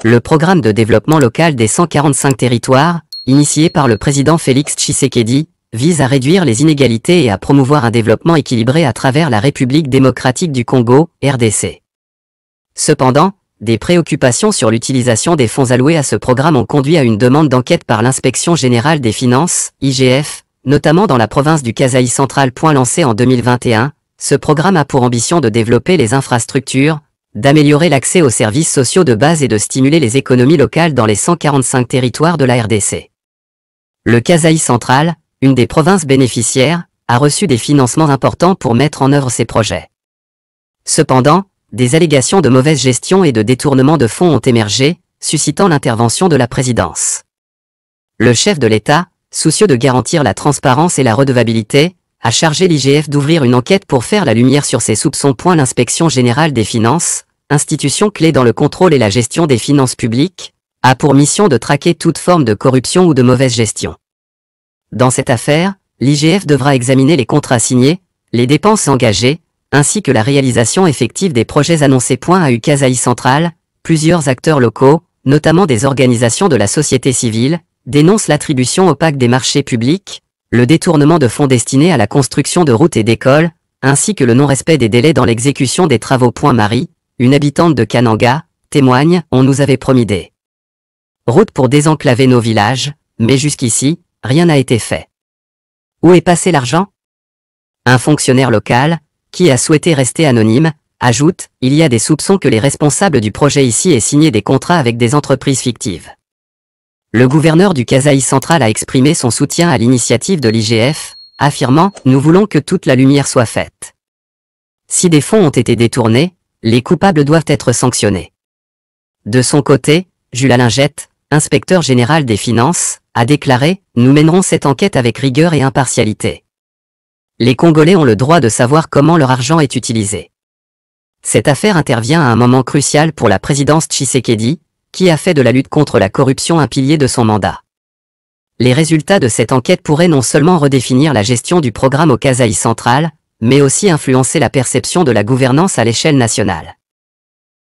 Le programme de développement local des 145 territoires, initié par le président Félix Tshisekedi, vise à réduire les inégalités et à promouvoir un développement équilibré à travers la République démocratique du Congo, RDC. Cependant, des préoccupations sur l'utilisation des fonds alloués à ce programme ont conduit à une demande d'enquête par l'Inspection générale des finances, IGF, notamment dans la province du Kasaï central. Lancé en 2021, ce programme a pour ambition de développer les infrastructures, d'améliorer l'accès aux services sociaux de base et de stimuler les économies locales dans les 145 territoires de la RDC. Le Kasaï central, une des provinces bénéficiaires, a reçu des financements importants pour mettre en œuvre ces projets. Cependant, des allégations de mauvaise gestion et de détournement de fonds ont émergé, suscitant l'intervention de la présidence. Le chef de l'État, soucieux de garantir la transparence et la redevabilité, a chargé l'IGF d'ouvrir une enquête pour faire la lumière sur ces soupçons. L'Inspection générale des finances, institution clé dans le contrôle et la gestion des finances publiques, a pour mission de traquer toute forme de corruption ou de mauvaise gestion. Dans cette affaire, l'IGF devra examiner les contrats signés, les dépenses engagées, ainsi que la réalisation effective des projets annoncés. À Kasaï central, plusieurs acteurs locaux, notamment des organisations de la société civile, dénoncent l'attribution opaque des marchés publics, le détournement de fonds destinés à la construction de routes et d'écoles, ainsi que le non-respect des délais dans l'exécution des travaux. Marie, une habitante de Kananga, témoigne, on nous avait promis des routes pour désenclaver nos villages, mais jusqu'ici, rien n'a été fait. Où est passé l'argent? Un fonctionnaire local, qui a souhaité rester anonyme, ajoute, il y a des soupçons que les responsables du projet ici aient signé des contrats avec des entreprises fictives. Le gouverneur du Kasaï central a exprimé son soutien à l'initiative de l'IGF, affirmant « Nous voulons que toute la lumière soit faite. Si des fonds ont été détournés, les coupables doivent être sanctionnés. » De son côté, Jules Lingette, inspecteur général des finances, a déclaré « Nous mènerons cette enquête avec rigueur et impartialité. Les Congolais ont le droit de savoir comment leur argent est utilisé. » Cette affaire intervient à un moment crucial pour la présidence Tshisekedi, qui a fait de la lutte contre la corruption un pilier de son mandat. Les résultats de cette enquête pourraient non seulement redéfinir la gestion du programme au Kasaï central, mais aussi influencer la perception de la gouvernance à l'échelle nationale.